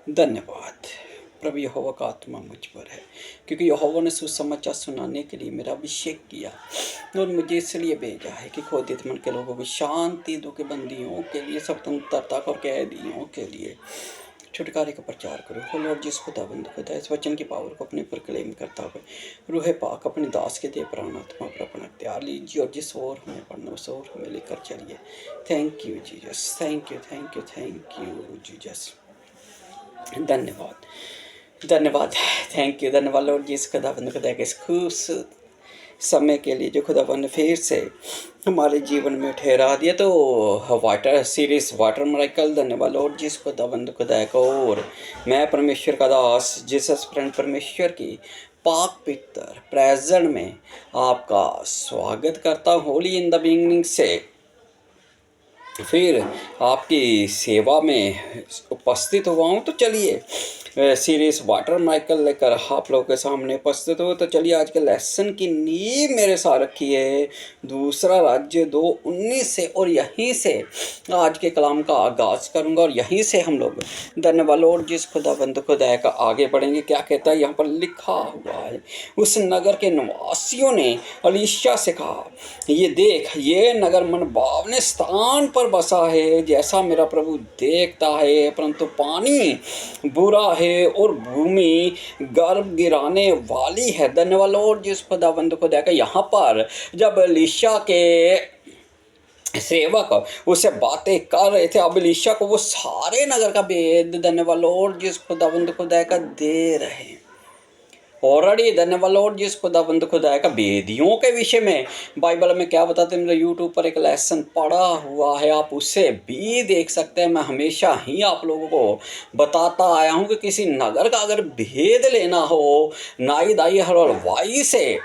धन्यवाद। प्रभु यहोवा का आत्मा मुझ पर है, क्योंकि यहोवा ने सुसमाचार सुनाने के लिए मेरा अभिषेक किया और मुझे इसलिए भेजा है कि क्रोधित मन के लोगों को शांति दो, के बंदियों के लिए, स्वतंत्रता और कैदियों के लिए छुटकारे का प्रचार करो। हो लॉर्ड, जिस खुदाबंद खुदा इस वचन की पावर को अपने पर क्लेम करता हुए रूह पाक अपने दास के दे प्राण आत्मा पर अपना त्याग लीजिए और जिस ओर हमें पढ़ना उस ओर हमें लेकर चलिए। Thank you Jesus, thank you, thank you, thank you Jesus. धन्यवाद, धन्यवाद, थैंक यू, धन्यवाद लॉर्ड जी, इस खुदाबंद खुदा के इस खूबसूरत समय के लिए जो खुदाबंद ने फिर से हमारे जीवन में ठहरा दिया। तो वाटर सीरीज वाटर मिरेकल, धन्यवाद लॉर्ड जी, इस खुदाबंद खुदा को। और मैं परमेश्वर का दास जीसस फ्रेंड परमेश्वर की पाक पितर प्रेजेंट में आपका स्वागत करता हूँ। होली इन द बिगिनिंग से फिर आपकी सेवा में उपस्थित हुआ हूँ। तो चलिए सीरीज वाटर माइकल लेकर आप लोगों के सामने उपस्थित हो। तो चलिए आज के लेसन की नींव मेरे साथ रखी है दूसरा राज्य 2:19 से, और यहीं से आज के कलाम का आगाज करूंगा और यहीं से हम लोग धन्यवाद लॉर्ड जिस खुदाबंद खुदा का आगे बढ़ेंगे। क्या कहता है यहाँ पर लिखा हुआ है, उस नगर के निवासियों ने एलीशा से कहा, ये देख, ये नगर मन भावने स्थान पर बसा है जैसा मेरा प्रभु देखता है, परंतु पानी बुरा है और भूमि गर्भ गिराने वाली है। धन्यवाद लॉर्ड जिस खुदाबंद खुदा का यहाँ पर जब एलीशा के सेवक उससे बातें कर रहे थे, अब एलीशा को वो सारे नगर का भेद धन्यवाद लॉर्ड जिस खुदाबंद खुदा का दे रहे हैं। ऑलरेडी धन्यवाद लॉर्ड जिस खुदाबंद खुदा का भेदियों के विषय में बाइबल में क्या बताते हैं, मेरे यूट्यूब पर एक लेसन पड़ा हुआ है, आप उससे भी देख सकते हैं। मैं हमेशा ही आप लोगों को बताता आया हूँ कि किसी नगर का अगर भेद लेना हो, नाई दाई हलवाई से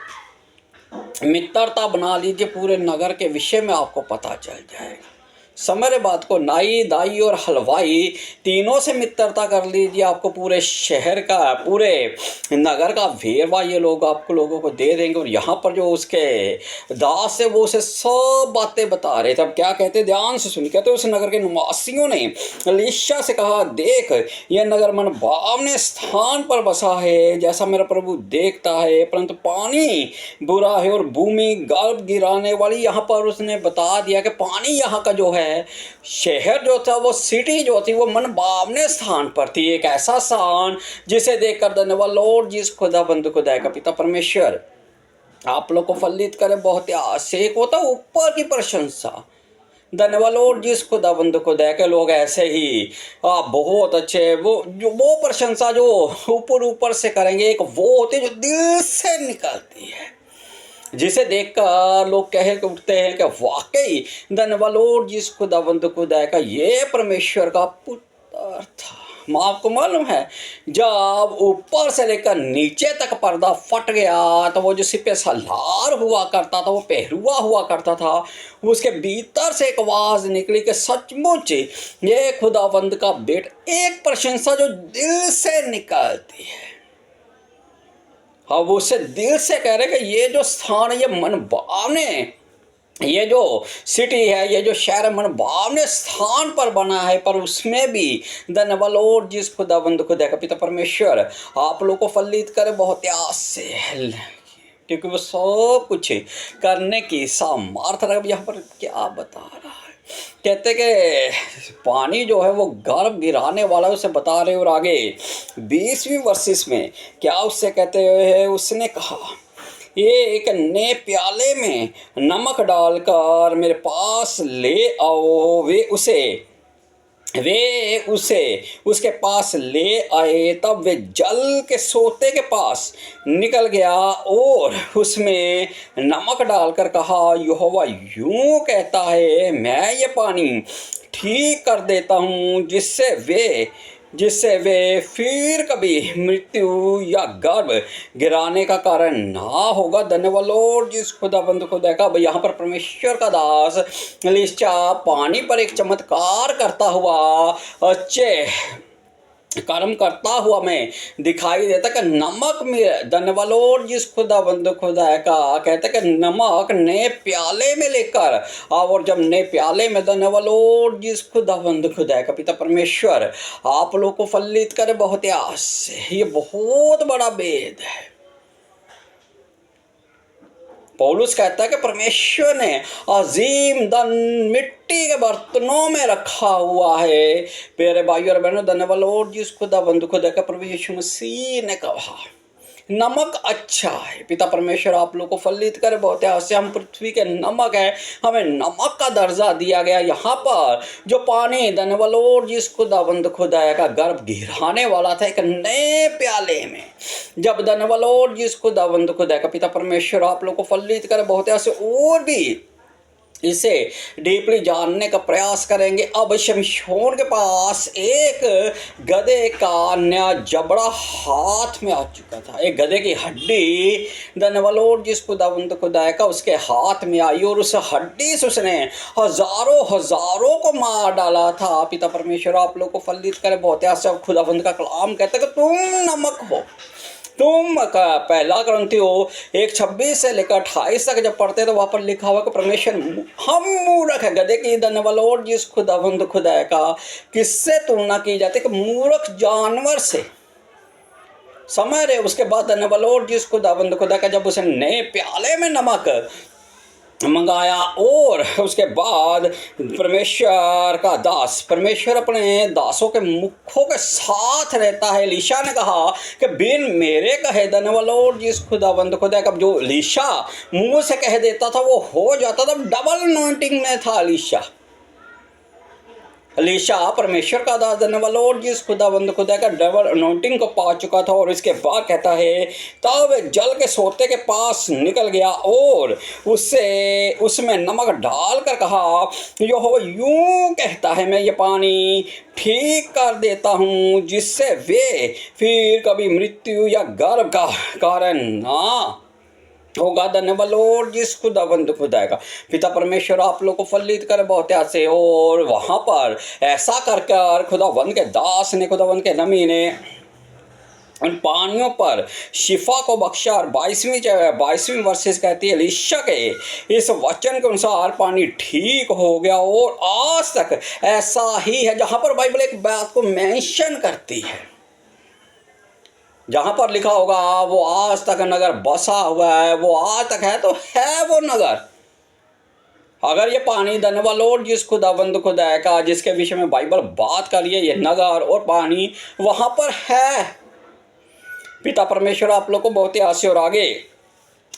मित्रता बना लीजिए, पूरे नगर के विषय में आपको पता चल जाएगा। समय बात को नाई दाई और हलवाई तीनों से मित्रता कर लीजिए, आपको पूरे शहर का पूरे नगर का वेरवा ये लोग आपको लोगों को दे देंगे। और यहाँ पर जो उसके दास है वो उसे सब बातें बता रहे थे। अब क्या कहते, ध्यान से सुनिए। कहते उस नगर के निवासियों ने एलीशा से कहा, देख, यह नगर मन भावने स्थान पर बसा है जैसा मेरा प्रभु देखता है, परंतु पानी बुरा है और भूमि गर्भ गिराने वाली। यहाँ पर उसने बता दिया कि पानी यहाँ का जो है, शहर जो था, वो सिटी जो थी, वो मन भावने स्थान पर थी, एक ऐसा स्थान जिसे देखकर धन्यवाद लॉर्ड जिस खुदाबंद खुदा का पिता परमेश्वर आप लोग को फलित करे। बहुत ही आशेक होता ऊपर की प्रशंसा। धन्यवाद लॉर्ड जिस खुदाबंद खुदा के लोग ऐसे ही बहुत अच्छे, वो प्रशंसा जो ऊपर ऊपर से करेंगे, एक वो होती है जो दिल से निकलती है, जिसे देखकर लोग कह के उठते हैं कि वाकई धन्यवाद लॉर्ड जिस खुदाबंद खुदा का ये परमेश्वर का पुत्र था। आपको मालूम है, जब ऊपर से लेकर नीचे तक पर्दा फट गया तो वो जो सिपे सलार हुआ करता था, वो पहरुआ हुआ करता था, उसके भीतर से एक आवाज निकली कि सचमुच ये खुदाबंद का बेट। एक प्रशंसा जो दिल से निकलती है। अब उसे दिल से कह रहे कि ये जो स्थान है, ये मन भावने, ये जो सिटी है, ये जो शहर है, मन भावने स्थान पर बना है। पर उसमें भी धन्यवाद लॉर्ड जिस खुदाबंद खुदा का पिता परमेश्वर आप लोग को फलित करे बहुत आस से, क्योंकि वो सब कुछ करने की सामर्थ्य रखता है। यहाँ पर क्या बता रहा है, कहते कि पानी जो है वो गर्भ गिराने वाला, उसे बता रहे। और आगे 20वीं वर्षिस में क्या उससे कहते हैं, उसने कहा, ये एक नए प्याले में नमक डालकर मेरे पास ले आओ। वे उसे उसके पास ले आए। तब वे जल के सोते के पास निकल गया और उसमें नमक डालकर कहा, यहोवा यूं कहता है, मैं ये पानी ठीक कर देता हूँ जिससे वे फिर कभी मृत्यु या गर्भ गिराने का कारण ना होगा। धन्यवाद लॉर्ड जिस खुदाबंद खुदा का। यहाँ पर परमेश्वर का दास एलीशा पानी पर एक चमत्कार करता हुआ अच्छे कर्म करता हुआ मैं दिखाई देता कि नमक में धन्यवाद जिस खुदाबंद खुदा का कहते कि नमक नए प्याले में लेकर, और जब नए प्याले में धन्यवाद जिस खुदाबंद खुदा का पिता परमेश्वर आप लोग को फलित करे बहुत आस से। ये बहुत बड़ा भेद है। पौलुस कहता है कि परमेश्वर ने अजीम धन मिट्टी के बर्तनों में रखा हुआ है। प्यारे भाइयों और बहनों, धन्यवाद जिस खुदाबंद खुदा का प्रभु यीशु मसीह ने कहा नमक अच्छा है। पिता परमेश्वर आप लोग को फलित करे बहुत है। हम पृथ्वी के नमक है, हमें नमक का दर्जा दिया गया। यहाँ पर जो पानी धन्यवाद जिस खुदाबंद खुदा का गर्भ गिराने वाला था एक नए प्याले में, जब धन्यवाद जिस खुदाबंद खुदा का पिता परमेश्वर आप लोग को फलित करे बहुत है और भी इसे डीपली जानने का प्रयास करेंगे। अब शमशोन के पास एक गधे का नया जबड़ा हाथ में आ चुका था। एक गधे की हड्डी धन्यवाद जिस खुदावंद खुदा का उसके हाथ में आई और उस हड्डी से उसने हजारों को मार डाला था। पिता परमेश्वर आप लोग को फलित करे बहुत है। खुदावंद का कलाम कहता है कि तुम नमक हो। तुम का पहला क्रंथियो 1:26 से लेकर 28 तक जब पढ़ते तो वहाँ पर लिखा हुआ कि परमेश्वर हम मूर्ख है। गधे की धन्यवाद जिस खुदाबंद खुदा का किससे तुलना की जाती है कि मूर्ख जानवर से। समझ रहे। उसके बाद धन्यवाद जिस खुदाबंद खुदा का जब उसे नए प्याले में नमक मंगाया और उसके बाद परमेश्वर का दास, परमेश्वर अपने दासों के मुखों के साथ रहता है। एलीशा ने कहा कि बिन मेरे कहे धन्यवाद जिस खुदाबंद खुदा का जो एलीशा मुंह से कह देता था वो हो जाता था। डबल अनॉइंटिंग में था एलीशा परमेश्वर का दास धन्यवाद जिस खुदाबंद खुदा का डबल अनॉइंटिंग को पा चुका था। और इसके बाद कहता है तब जल के सोते के पास निकल गया और उसमें नमक डाल कर कहा यहोवा यूं कहता है मैं ये पानी ठीक कर देता हूँ जिससे वे फिर कभी मृत्यु या गर्भ का कारण ना होगा। धन्यवाद जिस खुदाबंद खुदा का पिता परमेश्वर आप लोग को फलित करे बहुत से। और वहाँ पर ऐसा कर खुदाबंद के दास ने, खुदाबंद के नबी ने उन पानियों पर शिफा को बख्शा। और 22वीं वर्सेस कहती है एलीशा के इस वचन के अनुसार पानी ठीक हो गया। और आज तक ऐसा ही है। जहाँ पर बाइबल एक बात को मेंशन करती है, जहाँ पर लिखा होगा वो आज तक नगर बसा हुआ है, वो आज तक है तो है वो नगर। अगर ये पानी धन्यवाद जिस खुदाबंद खुदा का जिसके विषय में बाइबल बात कर रही है, ये नगर और पानी वहाँ पर है। पिता परमेश्वर आप लोग को बहुत ही आशीष। और आगे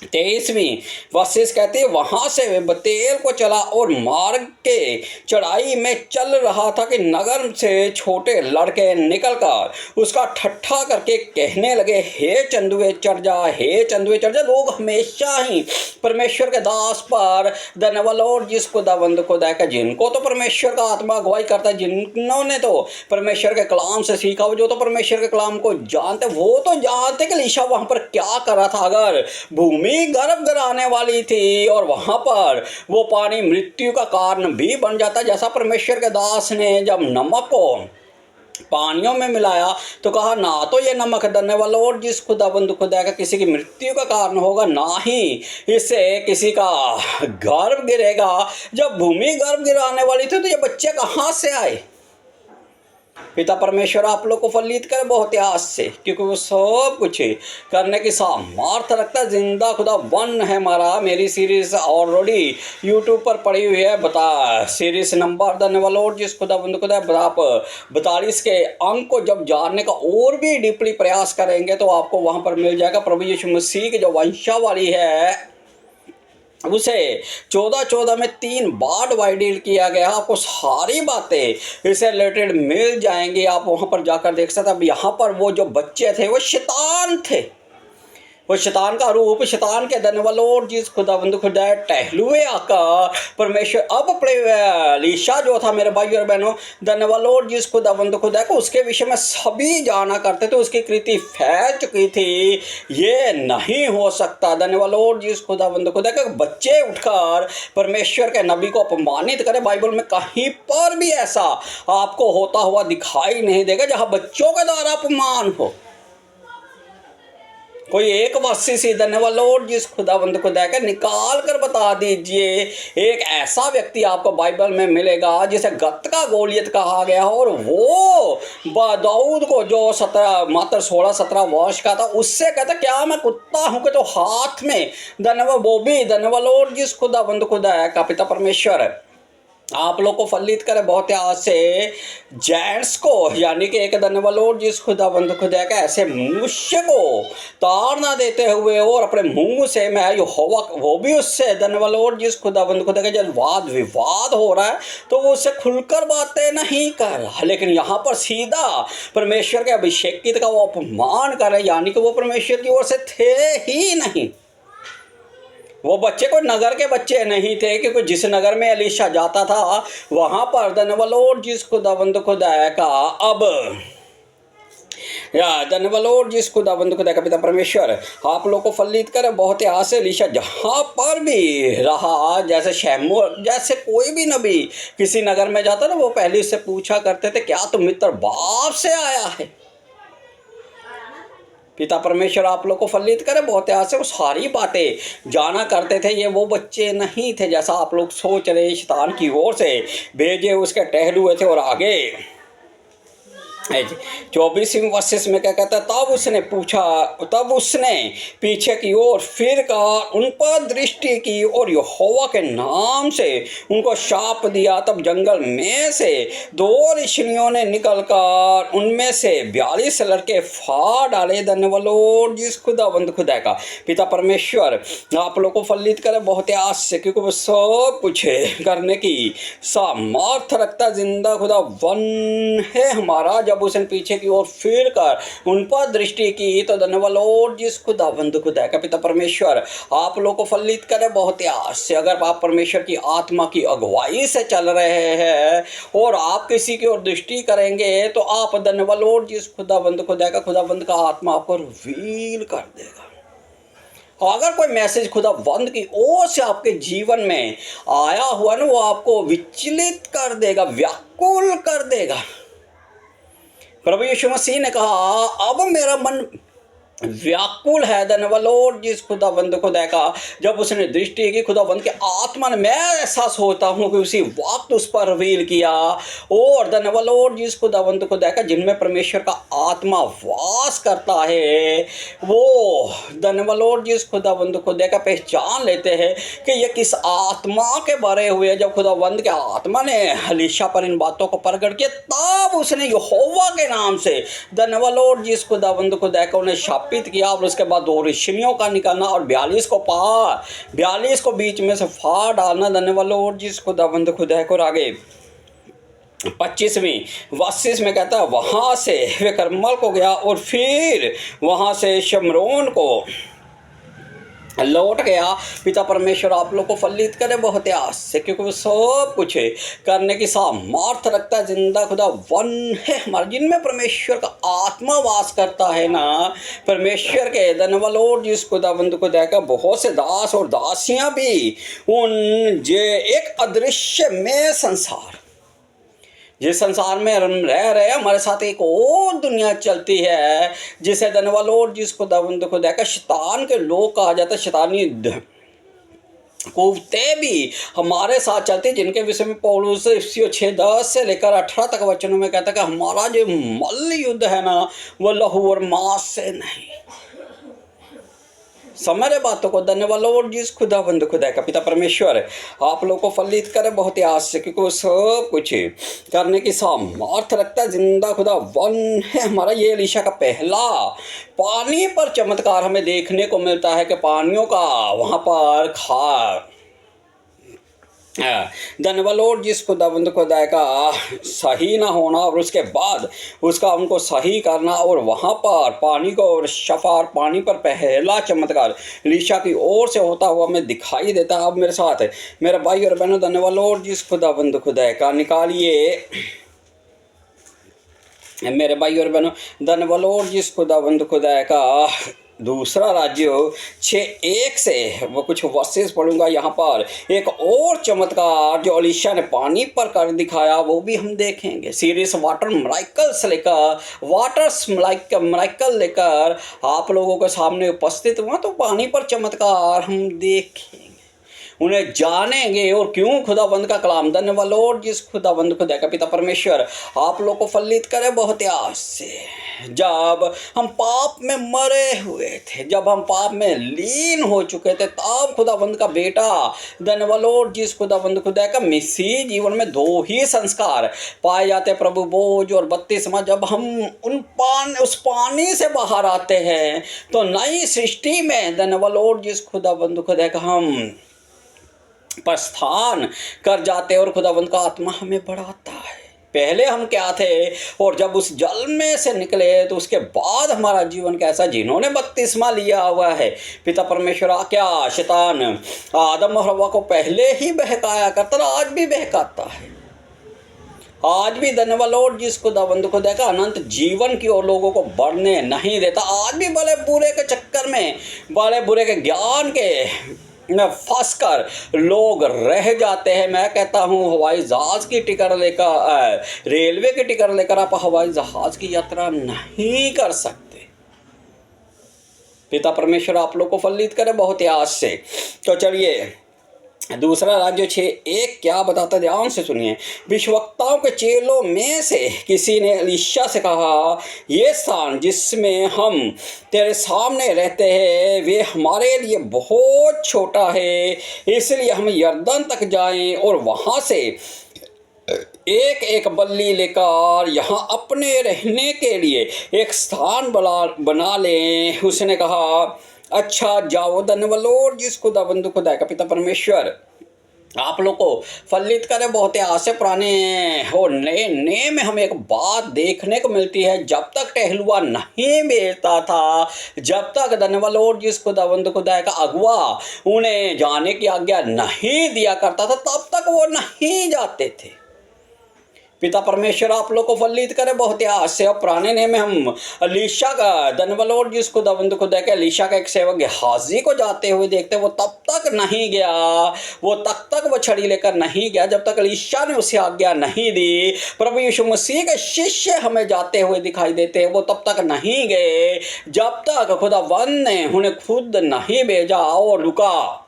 23वीं वर्सेस कहते हैं वहाँ से वे बतेल को चला और मार्ग के चढ़ाई में चल रहा था कि नगर से छोटे लड़के निकलकर उसका ठट्ठा करके कहने लगे हे चंदुए चढ़ जा, हे चंदुए चढ़ जा। लोग हमेशा ही परमेश्वर के दास पर धन्यवाद जिस खुदाबंद खुदा का जिनको तो परमेश्वर का आत्मा अगुवाई करता है, जिन्होंने तो परमेश्वर के कलाम से सीखा हो, जो तो परमेश्वर के कलाम को जानते, वो तो जानते कि एलीशा वहाँ पर क्या कर रहा था। अगर भूमि गर्भ गिराने वाली थी और वहां पर वो पानी मृत्यु का कारण भी बन जाता, जैसा परमेश्वर के दास ने जब नमक को पानियों में मिलाया तो कहा ना तो ये नमक धन्यवाद जिस खुदाबंद खुदा का किसी की मृत्यु का कारण होगा, ना ही इससे किसी का गर्भ गिरेगा। जब भूमि गर्भ गिराने वाली थी तो ये बच्चे कहाँ से आए। पिता परमेश्वर आप लोग को फलित करे बहुत आस से, क्योंकि वो सब कुछ करने की सामर्थ रखता। जिंदा खुदा वन है हमारा। मेरी सीरीज ऑलरेडी यूट्यूब पर पड़ी हुई है। बता सीरीज नंबर धन्यवाद जिस खुदाबंद खुदा आप 42 के अंक को जब जानने का और भी डीपली प्रयास करेंगे तो आपको वहाँ पर मिल जाएगा। प्रभु यीशु मसीह की जो वंशावली है उसे 14 में 3 बार डिवाइडेड किया गया। आपको सारी बातें इससे रिलेटेड मिल जाएंगी, आप वहाँ पर जाकर देख सकते हैं। अब यहाँ पर वो जो बच्चे थे वो शैतान थे, वो शैतान का रूप, शैतान के धन्यवाद लॉर्ड जीसस खुदावंद खुदा टहलुए आकर परमेश्वर अब अपने एलीशा जो था मेरे भाई और बहनों, धन्यवाद लॉर्ड जीसस खुदावंद खुदा को उसके विषय में सभी जाना करते थे, उसकी कृति फैल चुकी थी, ये नहीं हो सकता। धन्यवाद लॉर्ड जीसस खुदावंद खुदा के बच्चे उठकर परमेश्वर के नबी को अपमानित करे, बाइबल में कहीं पर भी ऐसा आपको होता हुआ दिखाई नहीं देगा जहां बच्चों के द्वारा अपमान हो। कोई एक वासी सी धन्यवाद लॉर्ड जिस खुदावंद खुदा का निकाल कर बता दीजिए, एक ऐसा व्यक्ति आपको बाइबल में मिलेगा जिसे गत का गोलियत कहा गया और वो दाऊद को जो मात्र 16-17 वर्ष का था, उससे कहता क्या मैं कुत्ता हूँ कि तो हाथ में धन्यवाद वो भी धन्यवाद लॉर्ड जिस खुदावंद खुदा का पिता परमेश्वर आप लोग को फलित करे बहुत आज से जेंट्स को, यानी कि एक धन्यवाद लॉर्ड जिस खुदावंद खुदा का ऐसे मनुष्य को तार ना देते हुए और अपने मुंह से मैं यहोवा, वो भी उससे धन्यवाद लॉर्ड जिस खुदावंद खुदा का जब वाद विवाद हो रहा है तो वो उससे खुलकर बातें नहीं कर रहा, लेकिन यहाँ पर सीधा परमेश्वर के अभिषेकित का वो अपमान कर रहे, यानी कि वो परमेश्वर की ओर से थे ही नहीं। वो बच्चे कोई नगर के बच्चे नहीं थे, क्योंकि जिस नगर में एलीशा जाता था वहाँ पर धन्यवाद लॉर्ड जिस खुदावंद खुदा का अब धन्यवाद लॉर्ड जिस खुदावंद खुदा का पिता परमेश्वर आप लोग को फलित करे बहुत आज से एलीशा जहाँ पर भी रहा, जैसे शमूएल जैसे कोई भी नबी किसी नगर में जाता ना, वो पहले उससे पूछा करते थे क्या तुम मित्र बाप से आया है। पिता परमेश्वर आप लोग को फलित करे बहुत आज से वो सारी बातें जाना करते थे। ये वो बच्चे नहीं थे जैसा आप लोग सोच रहे, शैतान की ओर से भेजे उसके टहल हुए थे। और आगे 24वीं वर्सेस में क्या कहता है, तब उसने पीछे की ओर फिर कहा, उन पर दृष्टि की और यहोवा के नाम से उनको शाप दिया। तब जंगल में से 2 ऋषियों ने निकलकर उनमें से 42 लड़के फाड़ डाले। धन्यवाद लॉर्ड जिस खुदावंद खुदा का पिता परमेश्वर आप लोग को फलित करे बहुत आस से, क्योंकि वो सब कुछ करने की सामर्थ रखता जिंदा खुदा वन है हमारा। जब उसने पीछे की ओर फिर कर उन पर दृष्टि की तो धन्यवाद लॉर्ड जिस खुदावंद खुदा का पिता परमेश्वर आप लोग को फलित करे बहुत आस से। अगर आप परमेश्वर की आत्मा की अगुवाई से चल रहे हैं और आप किसी की ओर दृष्टि करेंगे तो आप धन्यवाद लॉर्ड जिस खुदावंद का आत्मा आपको रिवील कर देगा। अगर कोई मैसेज खुदावंद की ओर से आपके जीवन में आया हुआ ना, वो आपको विचलित कर देगा, व्याकुल कर देगा। प्रभु यीशु मसीह ने कहा अब मेरा मन व्याकुल है। धन्यवाद लॉर्ड जिस खुदावंद खुदा का जब उसने दृष्टि की खुदावंद के आत्मा ने, मैं ऐसा सोचता हूँ कि उसी वक्त उस पर रिवील किया। और धन्यवाद लॉर्ड जिस खुदावंद खुदा का जिनमें परमेश्वर का आत्मा वास करता है, वो धन्यवाद लॉर्ड जिस खुदावंद खुदा का पहचान लेते हैं कि ये किस आत्मा के भरे हुए। जब खुदावंद के आत्मा ने एलीशा पर इन बातों को प्रकट किया तब उसने यहोवा के नाम से धन्यवाद लॉर्ड जिस खुदावंद खुदा का उन्हें किया। और उसके बाद 2 ऋषियों का निकालना और 42 को बीच में से फाड़ डालना। धन्यवाद लॉर्ड जिस खुदावंद खुदा को। आगे 25वीं वर्सेस में कहता है वहां से वे कर्मल को गया और फिर वहां से शमरोन को लौट गया। पिता परमेश्वर आप लोग को फलित करे बहुत आस से, क्योंकि वो सब कुछ करने की सामर्थ रखता है जिंदा खुदा वन है हमारा, जिनमें परमेश्वर का आत्मा वास करता है ना। परमेश्वर के धन्यवाद लॉर्ड जिस खुदावंद खुदा का बहुत से दास और दासियां भी उन जे एक अदृश्य में संसार, जिस संसार में हम रह रहे हैं, हमारे साथ एक और दुनिया चलती है जिसे धन्यवाद लॉर्ड जिस खुदावंद खुदा का शैतान के लोग कहा जाता है। शैतानी कुव्वतें भी हमारे साथ चलती हैं, जिनके विषय में पौलुस 6:10 से लेकर 18 तक वचनों में कहता है कि हमारा जो मल्ल युद्ध है ना, वो लहू और मांस से नहीं। समझ बातों को। धन्यवाद लॉर्ड जिस खुदावंद खुदा का पिता परमेश्वर आप लोग को फलित करे बहुत आस से, क्योंकि वो सब कुछ करने की सामर्थ रखता है जिंदा खुदा वन है हमारा। ये एलीशा का पहला पानी पर चमत्कार हमें देखने को मिलता है कि पानियों का वहाँ पर धन्यवाद लॉर्ड जिस खुदाबंद खुदा का सही ना होना और उसके बाद उसका उनको सही करना, और वहाँ पर पानी को और शफार पानी पर पहला चमत्कार एलीशा की ओर से होता हुआ मैं दिखाई देता। अब मेरे साथ मेरे भाई और बहनों, धन्यवाद लॉर्ड जिस खुदाबंद खुदा का निकालिए मेरे भाई और बहनों, धन्यवाद लॉर्ड जिस खुदाबंद खुदा का दूसरा राज्य 6:1 से वो कुछ वर्सेस पढ़ूंगा। यहाँ पर एक और चमत्कार जो एलीशा ने पानी पर कर दिखाया वो भी हम देखेंगे। सीरीज वाटर मिराकल लेकर आप लोगों के सामने उपस्थित हुआ, तो पानी पर चमत्कार हम देखेंगे, उन्हें जानेंगे और क्यों खुदाबंद का कलाम। धन्यवाद लॉर्ड जिस खुदाबंद खुदा का पिता परमेश्वर आप लोग को फलित करे बहुत आस से। जब हम पाप में मरे हुए थे, जब हम पाप में लीन हो चुके थे, तब खुदाबंद का बेटा धन्यवाद लॉर्ड जिस खुदाबंद खुदा का मसीह जीवन में 2 ही संस्कार पाए जाते, प्रभु बोझ और बपतिस्मा। जब हम उस पानी से बाहर आते हैं तो नई सृष्टि में धन्यवाद लॉर्ड जिस खुदाबंद खुदा का हम प्रस्थान कर जाते और खुदाबंद का आत्मा हमें बढ़ाता है। पहले हम क्या थे और जब उस जल में से निकले तो उसके बाद हमारा जीवन कैसा, जिन्होंने बपतिस्मा लिया हुआ है पिता परमेश्वर क्या शैतान आदम और हवा को पहले ही बहकाया करता था, आज भी बहकाता है। आज भी धन्यवाद लॉर्ड जिस खुदाबंद खुदा का अनंत जीवन की ओर लोगों को बढ़ने नहीं देता। आज भी बड़े बुरे के चक्कर में, बड़े बुरे के ज्ञान के में फंस कर लोग रह जाते हैं। मैं कहता हूँ हवाई जहाज़ की टिकट लेकर, रेलवे की टिकट लेकर आप हवाई जहाज़ की यात्रा नहीं कर सकते। पिता परमेश्वर आप लोग को फलित करे बहुत आस से। तो चलिए दूसरा राज्य 6:1 क्या बताता, ध्यान से सुनिए। विश्ववक्ताओं के चेलों में से किसी ने एलीशा से कहा, ये स्थान जिसमें हम तेरे सामने रहते हैं वे हमारे लिए बहुत छोटा है, इसलिए हम यरदन तक जाएं और वहाँ से एक एक बल्ली लेकर यहाँ अपने रहने के लिए एक स्थान बना लें। उसने कहा, अच्छा जाओ। धन्यवाद लॉर्ड जिस खुदाबंद खुदा का पिता परमेश्वर आप लोग को फलित करे बहुत आसे। पुराने और नए में हमें एक बात देखने को मिलती है, जब तक टहलुआ नहीं बेचता था, जब तक धन्यवाद लॉर्ड जिस खुदाबंद खुदा का अगुआ उन्हें जाने की आज्ञा नहीं दिया करता था, तब तक वो नहीं जाते थे। पिता परमेश्वर आप लोग को फलित करे बहुत आस से। और पुराने नेम में हम एलीशा का धन्यवाद लॉर्ड जिस खुदाबंद खुदा के एलीशा का एक सेवक गेहाजी को जाते हुए देखते, वो तब तक नहीं गया, वो तब तक वो छड़ी लेकर नहीं गया जब तक एलीशा ने उसे आज्ञा नहीं दी। प्रभु यीशु मसीह के शिष्य हमें जाते हुए दिखाई देते, वो तब तक नहीं गए जब तक खुदाबंद ने उन्हें खुद नहीं भेजा। और लुका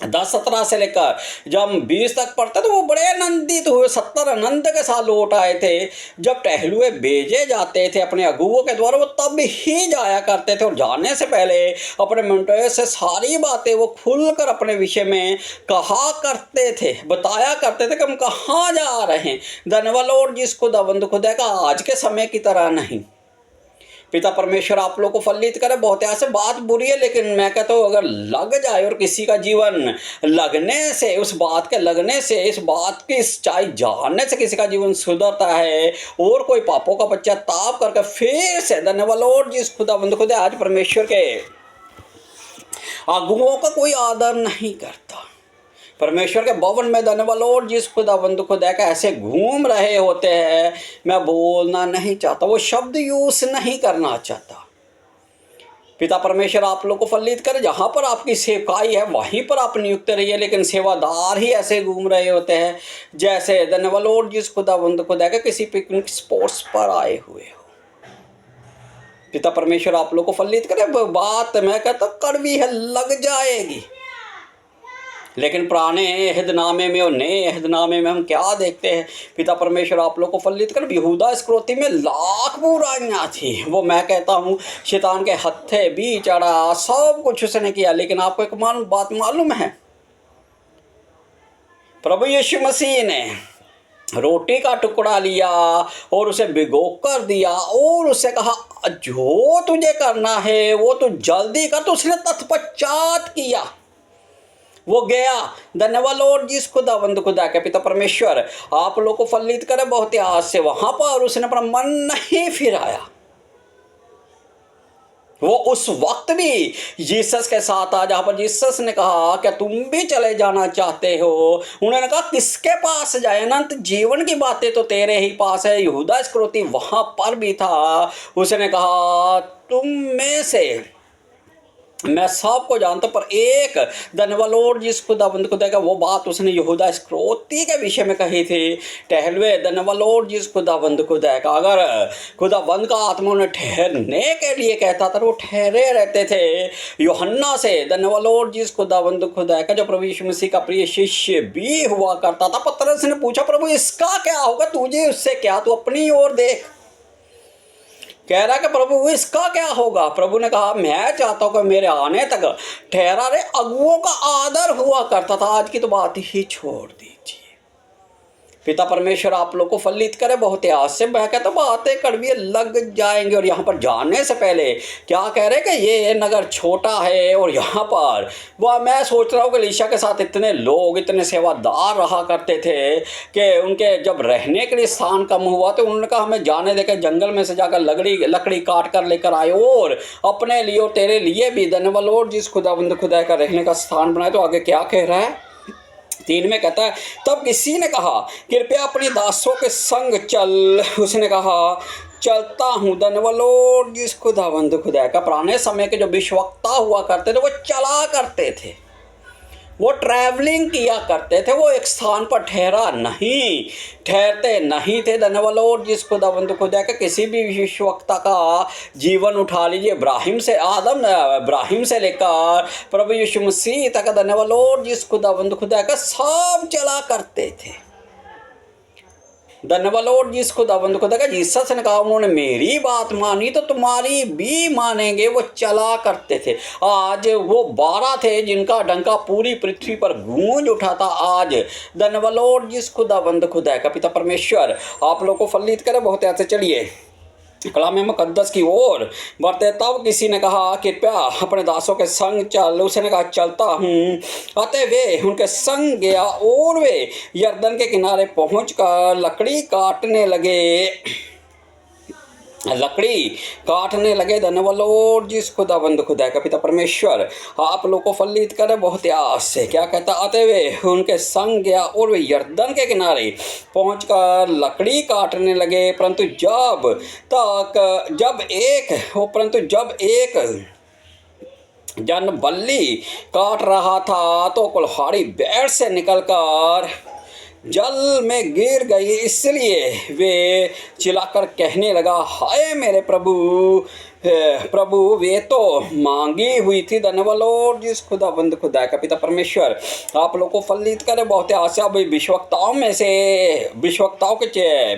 10:17 से लेकर जब हम 20 तक पढ़ते तो वो बड़े आनंदित हुए, 70 आनंद के साथ लौट आए थे। जब टहलुए भेजे जाते थे अपने अगुओं के द्वारा, वो तब ही जाया करते थे और जाने से पहले अपने मिनटों से सारी बातें वो खुलकर अपने विषय में कहा करते थे, बताया करते थे कि हम कहाँ जा रहे हैं। धन्यवाद लॉर्ड जिस खुदाबंद खुदा का आज के समय की तरह नहीं। पिता परमेश्वर आप लोग को फलित करे बहुत ऐसे। बात बुरी है, लेकिन मैं कहता हूँ अगर लग जाए और किसी का जीवन लगने से, उस बात के लगने से, इस बात की सच्चाई जानने से किसी का जीवन सुधरता है और कोई पापों का पश्चाताप करके फिर से धन्यवाद लॉर्ड जिस खुदाबंद खुदा आज परमेश्वर के अगुओं का कोई आदर नहीं करता। परमेश्वर के भवन में धन्यवाद लॉर्ड जिस खुदाबंद खुदा का ऐसे घूम रहे होते हैं, मैं बोलना नहीं चाहता, वो शब्द यूज नहीं करना चाहता। पिता परमेश्वर आप लोग को फलित करे। जहाँ पर आपकी सेवकाई है वहीं पर आप नियुक्त रहिए, लेकिन सेवादार ही ऐसे घूम रहे होते हैं जैसे धन्यवाद लॉर्ड जिस खुदाबंद खुदा का किसी पिकनिक स्पॉट्स पर आए हुए हो। पिता परमेश्वर आप लोग को फलित करे। बात मैं कहता कड़वी है, लग जाएगी, लेकिन पुराने अहदनामे में और नए अहदनामे में हम क्या देखते हैं। पिता परमेश्वर आप लोग को फलित कर। यहूदा इस्करियोती में लाख बुराइयाँ थी, वो मैं कहता हूँ शैतान के हत्थे भी चढ़ा, सब कुछ उसने किया, लेकिन आपको एक बात मालूम है, प्रभु यीशु मसीह ने रोटी का टुकड़ा लिया और उसे भिगो कर दिया और उसे कहा जो तुझे करना है वो तू जल्दी कर। तो उसने तत्पश्चात किया। वो गया। धन्यवाद लॉर्ड जिस खुदावंद खुदा के पिता परमेश्वर आप लोग को फलित करे बहुत ही आज से। वहां पर उसने अपना मन नहीं फिराया। वो उस वक्त भी जीसस के साथ था, जहां पर जीसस ने कहा क्या तुम भी चले जाना चाहते हो। उन्होंने कहा किसके पास जाए, अनंत जीवन की बातें तो तेरे ही पास है। यहूदा इस्करियोती वहां पर भी था। उसने कहा तुम में से मैं सबको जानता, पर एक धन्यवाद लॉर्ड जिस खुदाबंद खुदा का वो बात उसने यहूदा इस्करियोती के विषय में कही थी। टहलवे धन्यवाद लॉर्ड जिस खुदाबंद खुदा का, अगर खुदाबंद का आत्मा उन्हें ठहरने के लिए कहता था वो ठहरे रहते थे। यूहन्ना से धन्यवाद लॉर्ड जिस खुदाबंद खुदा का, जो प्रभु यीशु मसीह का प्रिय शिष्य भी हुआ करता था, पतरस ने पूछा प्रभु इसका क्या होगा, तुझे उससे क्या, तू अपनी ओर देख। कह रहा कि प्रभु इसका क्या होगा। प्रभु ने कहा मैं चाहता हूं कि मेरे आने तक ठहरा रहे। अगुओं का आदर हुआ करता था, आज की तो बात ही छोड़ दीजिए। पिता परमेश्वर आप लोग को फलित करे बहुत ही आज से। मैं कहता बातें कड़वी लग जाएंगे। और यहाँ पर जाने से पहले क्या कह रहे कि ये नगर छोटा है, और यहाँ पर वह मैं सोच रहा हूँ कि एलीशा के साथ इतने लोग इतने सेवादार रहा करते थे कि उनके जब रहने के लिए स्थान कम हुआ तो उन्होंने कहा हमें जाने देकर जंगल में से जाकर लकड़ी काट कर लेकर आए और अपने लिए और तेरे लिए भी धन्यवाद लॉर्ड जिस खुदाबंद खुदा का रहने का स्थान बनाए। तो आगे क्या कह रहा है 3 में कहता है तब किसी ने कहा कृपया अपने दासों के संग चल। उसने कहा चलता हूँ। धन्यवाद लॉर्ड जिस खुदावंद खुदा का। पुराने समय के जो विश्वक्ता हुआ करते थे वो चला करते थे, वो ट्रैवलिंग किया करते थे, वो एक स्थान पर ठहरते नहीं थे। धन्यवाद लॉर्ड जिस खुदावंद खुदा का। किसी भी विश्वक्ता का जीवन उठा लीजिए, इब्राहिम से लेकर प्रभु यीशु मसीह तक, धन्यवाद लॉर्ड जिस खुदावंद खुदा का, सब चला करते थे। धन्यवाद लॉर्ड जिस खुदावंद खुदा का। जीसस ने कहा उन्होंने मेरी बात मानी तो तुम्हारी भी मानेंगे। वो चला करते थे। आज वो 12 थे जिनका डंका पूरी पृथ्वी पर गूंज उठा था। आज धन्यवाद लॉर्ड जिस खुदावंद खुदा का। पिता परमेश्वर आप लोग को फलित करे बहुत ऐसे। चलिए कलाम मुकद्दस की ओर बढ़ते। तब किसी ने कहा कृपया अपने दासों के संग चल। उसने कहा चलता हूँ। अतः वे उनके संग गया और वे यरदन के किनारे पहुंचकर लकड़ी काटने लगे। धन्यवाद लॉर्ड जिस खुदाबंद खुदा का। पिता परमेश्वर आप लोग को फलित करे बहुत आस से। क्या कहता आते वे उनके संग गया और वे यरदन के किनारे पहुंचकर लकड़ी काटने लगे। परंतु जब एक जन बल्ली काट रहा था तो कुल्हाड़ी बैठ से निकलकर जल में गिर गई। इसलिए वे चिल्लाकर कहने लगा हाय मेरे प्रभु वे तो मांगी हुई थी। धन्यवाद लॉर्ड जिस खुदाबंद खुदा का। पिता परमेश्वर आप लोग को फलित करे बहुत आशा। अब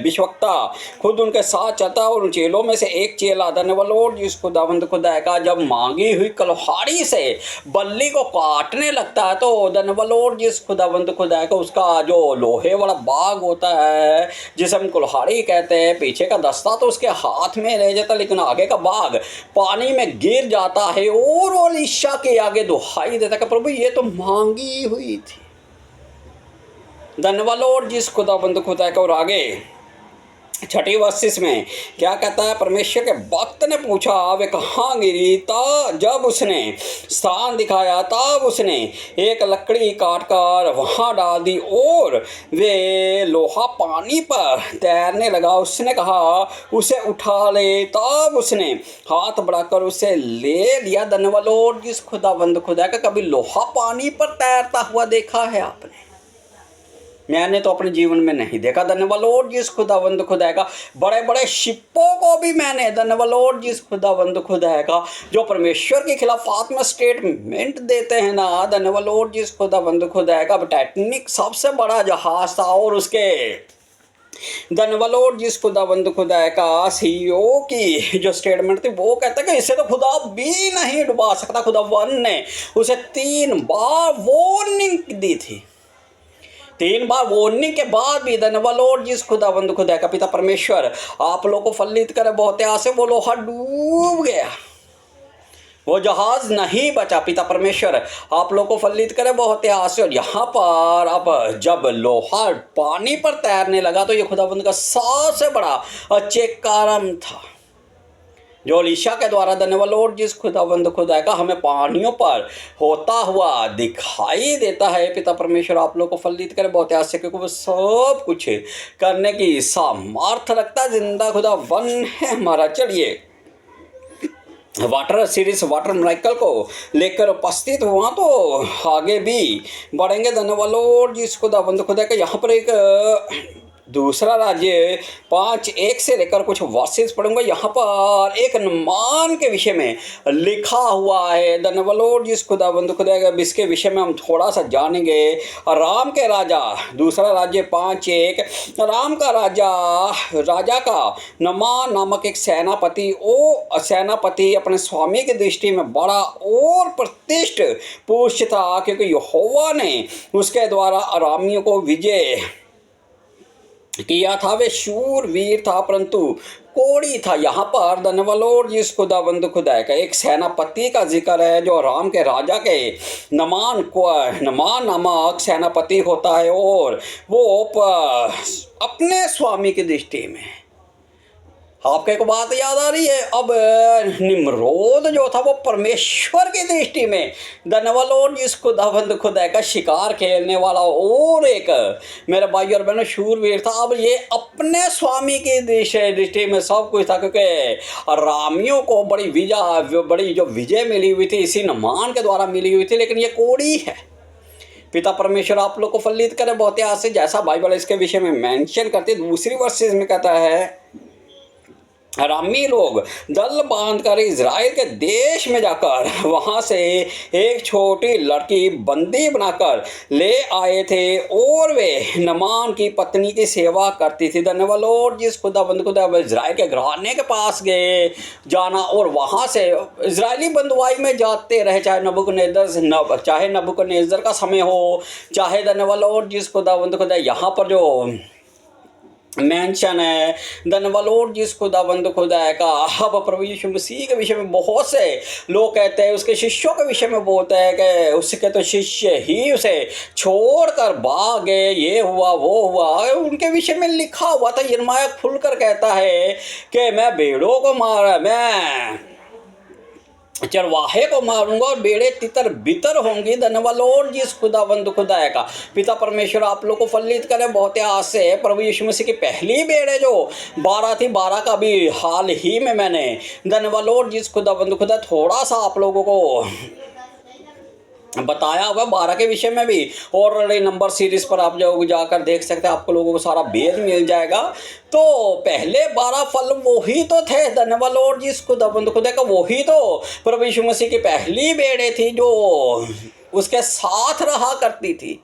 विश्वक्ता खुद उनके साथ चलता और उन चेलों में से एक चेला धन्यवाद लॉर्ड जिस खुदाबंद खुदा का जब मांगी हुई कुल्हाड़ी से बल्ली को काटने लगता है तो धन्यवाद लॉर्ड जिस खुदाबंद खुदा का उसका जो लोहे वाला बाग होता है जिसे हम कुल्हाड़ी कहते हैं, पीछे का दस्ता तो उसके हाथ में रह जाता लेकिन आगे का बाग पानी में गिर जाता है और वो एलीशा के आगे दुहाई देता कि प्रभु ये तो मांगी हुई थी। धन्यवाद लॉर्ड जिस खुदाबंद खुदा का। और आगे 6 वर्ष में क्या कहता है परमेश्वर के भक्त ने पूछा वे कहाँ गिरी। जब उसने स्थान दिखाया तब उसने एक लकड़ी काटकर वहाँ डाल दी और वे लोहा पानी पर तैरने लगा। उसने कहा उसे उठा ले। तब उसने हाथ बढ़ाकर उसे ले लिया। धन्यवाद लॉर्ड जिस खुदाबंद खुदा का। कभी लोहा पानी पर तैरता हुआ देखा है आपने? मैंने तो अपने जीवन में नहीं देखा। धन्यवाद लॉर्ड जिस खुदाबंद खुदा का। बड़े बड़े शिपों को भी मैंने धन्यवाद लॉर्ड जिस खुदाबंद खुदा का जो परमेश्वर के खिलाफ आत्म स्टेटमेंट देते हैं ना, धन्यवाद लॉर्ड जिस खुदाबंद खुदा का। टाइटैनिक सबसे बड़ा जहाज था और उसके धन्यवाद लॉर्ड जिस खुदाबंद खुदा का सीईओ की जो स्टेटमेंट थी वो कहता है कि इसे तो खुदा भी नहीं डुबा सकता। खुदावन ने उसे 3 बार वार्निंग दी थी। 3 बार वार्निंग के बाद भी धन्यवाद लॉर्ड जिस खुदाबंद खुदा का। पिता परमेश्वर आप लोग को फलित करे बहुत आसे। वो लोहा डूब गया। वो जहाज नहीं बचा। पिता परमेश्वर आप लोग को फलित करे बहुत आस से। और यहाँ पर अब जब लोहा पानी पर तैरने लगा तो ये खुदाबंद का सबसे बड़ा चेक कारम था जो एलीशा के द्वारा धन्यवाद लॉर्ड जिस खुदाबंद खुदा का हमें पानियों पर होता हुआ दिखाई देता है। पिता परमेश्वर आप लोग को फलित करे बहुत आस से, क्योंकि वो सब कुछ करने की सामर्थ्य रखता है। जिंदा खुदा वन है हमारा। चलिए वाटर सीरीज वाटर मिरेकल को लेकर उपस्थित हुआ तो आगे भी बढ़ेंगे। धन्यवाद लॉर्ड जिस खुदाबंद खुदा का यहाँ पर एक दूसरा राज्य 5:1 से लेकर कुछ वर्सेस पढ़ूंगा। यहाँ पर एक अनुमान के विषय में लिखा हुआ है। धन्यवाद लॉर्ड जिस खुदाबंद खुदा इसके विषय में हम थोड़ा सा जानेंगे। राम के राजा दूसरा राज्य 5:1 राम का राजा का नमान नामक एक सेनापति अपने स्वामी की दृष्टि में बड़ा और प्रतिष्ठित पुरुष था, क्योंकि यहोवा ने उसके द्वारा अरामियों को विजय किया था। वे शूरवीर था परंतु कोड़ी था। यहाँ पर धन्यवाद लॉर्ड जिस खुदाबंद खुदा का एक सेनापति का जिक्र है जो राम के राजा के नमान नामक सेनापति होता है, और वो अपने स्वामी की दृष्टि में आपको एक बात याद आ रही है। अब निम्रोद जो था वो परमेश्वर की दृष्टि में धन्यवाद लॉर्ड जिस खुदाबंद खुदा का शिकार खेलने वाला और एक मेरे भाई और बहनों शूरवीर था। अब ये अपने स्वामी की दृष्टि में सब कुछ था, क्योंकि रामियों को बड़ी जो विजय मिली हुई थी इसी नमान के द्वारा मिली हुई थी, लेकिन ये कोड़ी है। पिता परमेश्वर आप लोग को फलित करे बहुत आस से। जैसा बाइबल इसके विषय में मेंशन करती है, दूसरी वर्सेस में कहता है अरामी लोग दल बांधकर इज़राइल के देश में जाकर वहां से एक छोटी लड़की बंदी बनाकर ले आए थे, और वे नमान की पत्नी की सेवा करती थी। धन्यवाद लॉर्ड जिस खुदाबंद खुदा इज़राइल के घराने के पास गए जाना, और वहां से इज़राइली बंदुआई में जाते रहे, चाहे नबूकदनेस्सर का समय हो, चाहे धन्यवाद लॉर्ड जिस खुदाबंद खुदा यहाँ पर जो मेंशन है धन्यवाद लॉर्ड जिस खुदाबंद खुदा का। अब प्रभु यीशु मसीह के विषय में बहुत से लोग कहते हैं, उसके शिष्यों के विषय में बोलते हैं कि उसके तो शिष्य ही उसे छोड़कर भाग गए, ये हुआ वो हुआ। उनके विषय में लिखा हुआ था। यिर्मयाह खुलकर कहता है कि मैं भेड़ों को मैं चरवाहे को मारूंगा और बेड़े तितर बितर होंगी। धन्यवाद लॉर्ड जिस खुदाबंद खुदा का। पिता परमेश्वर आप लोग को फलित करे बहुत आस से। प्रभु यीशु मसीह की पहली बेड़े जो 12 थी, 12 का भी हाल ही में मैंने धन्यवाद लॉर्ड जिस खुदाबंद खुदा थोड़ा सा आप लोगों को बताया हुआ 12 के विषय में भी, और नंबर सीरीज पर आप जो जाकर देख सकते हैं, आपको लोगों को सारा भेद मिल जाएगा। तो पहले 12 फल वही तो थे। धन्यवाद लॉर्ड जिस खुदाबंद खुदा का, वही तो प्रभु यीशु मसीह की पहली बेड़े थी जो उसके साथ रहा करती थी।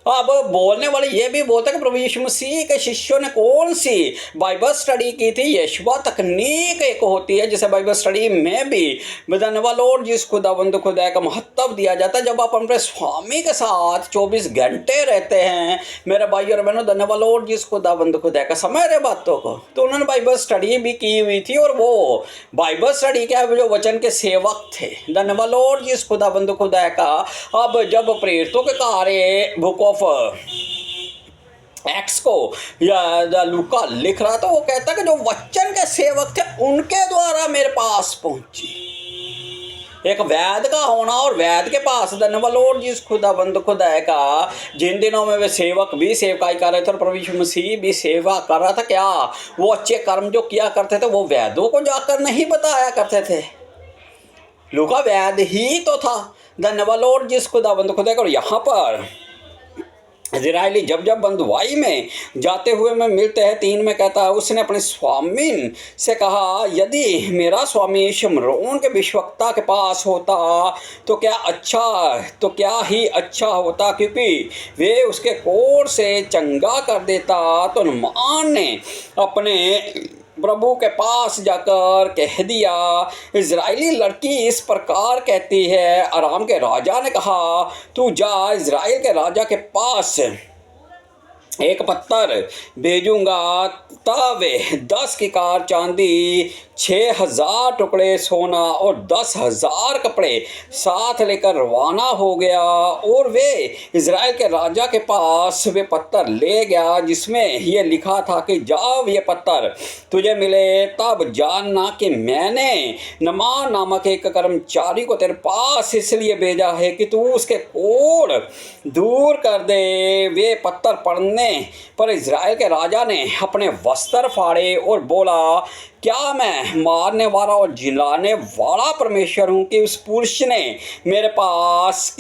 अब बोलने वाले ये भी बोलते हैं कि प्रभु यीशु मसीह के शिष्यों ने कौन सी बाइबल स्टडी की थी। यशवा तकनीक एक होती है जिसे बाइबल स्टडी में भी धन्यवाद लॉर्ड जिस खुदाबंद खुदा का महत्व दिया जाता है। जब आप अपने स्वामी के साथ 24 घंटे रहते हैं मेरे भाई और बहनों, धन्यवाद लॉर्ड जिस खुदाबंद खुदा का समय रहे बातों को, तो उन्होंने बाइबल स्टडी भी की हुई थी, और वो बाइबल स्टडी क्या है, जो वचन के सेवक थे। धन्यवाद लॉर्ड जिस खुदाबंद खुदा का। अब जब प्रेरितों के कार्य बुक ऑफ एक्स को या लूका लिख रहा था, वो कहता कि जो वचन के सेवक थे उनके द्वारा मेरे पास पहुंची। एक वैद का होना, और वैद के पास धन्यवाद लॉर्ड जिस खुदाबंद खुदा का। जिन दिनों में वे सेवक भी सेवकाई कर रहे थे और प्रभु यीशु मसीह भी सेवा कर रहा था, क्या वो अच्छे कर्म जो किया करते थे वो वैदों को जाकर नहीं बताया करते थे। लूका वैद ही तो था। धन्यवाद लॉर्ड जिस खुदाबंद खुदा का। और यहाँ पर इज़राइली जब बंधुआई में जाते हुए में मिलते हैं, 3 में कहता है उसने अपने स्वामी से कहा, यदि मेरा स्वामी शमरोन के विश्वक्ता के पास होता तो क्या ही अच्छा होता, क्योंकि वे उसके कोर से चंगा कर देता। तो नुमान ने अपने प्रभु के पास जाकर कह दिया, इज़राइली लड़की इस प्रकार कहती है, अराम के राजा ने कहा, तू जा इज़राइल के राजा के पास एक पत्थर भेजूंगा, तब 10 किकार चांदी, 6,000 टुकड़े सोना और 10,000 कपड़े साथ लेकर रवाना हो गया। और वे इज़राइल के राजा के पास वे पत्थर ले गया जिसमें ये लिखा था कि जब ये पत्थर तुझे मिले तब जानना कि मैंने नमान नामक एक कर्मचारी को तेरे पास इसलिए भेजा है कि तू उसके कोढ़ दूर कर दे। वे पत्थर पड़ने पर इज़राइल के राजा ने अपने वस्त्र फाड़े और बोला, क्या मैं मारने वाला और जिलाने वाला परमेश्वर हूँ कि उस पुरुष ने मेरे पास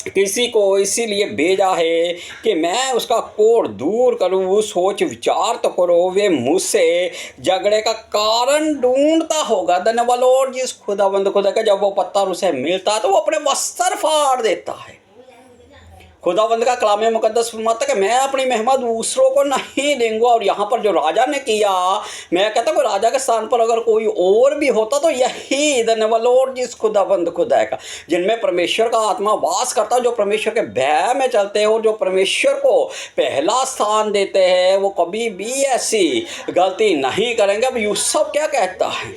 किसी को इसीलिए भेजा है कि मैं उसका कोढ़ दूर करूँ। सोच विचार तो करो, वे मुझसे झगड़े का कारण ढूंढता होगा। धन्यवाद लॉर्ड जिस खुदावंद खुदा का जब वो पत्थर उसे मिलता है तो वो अपने वस्त्र फाड़ देता है। खुदावंद का कलाम मुकद्दस फरमाता है कि मैं अपनी महिमा दूसरों को नहीं दूंगा। और यहाँ पर जो राजा ने किया, मैं कहता हूँ राजा के स्थान पर अगर कोई और भी होता तो यही धन्यवाद लॉर्ड जिस खुदावंद खुदा का, जिनमें परमेश्वर का आत्मा वास करता है, जो परमेश्वर के भय में चलते हैं और जो परमेश्वर को पहला स्थान देते हैं, वो कभी भी ऐसी गलती नहीं करेंगे। अब यूसुफ क्या कहता है,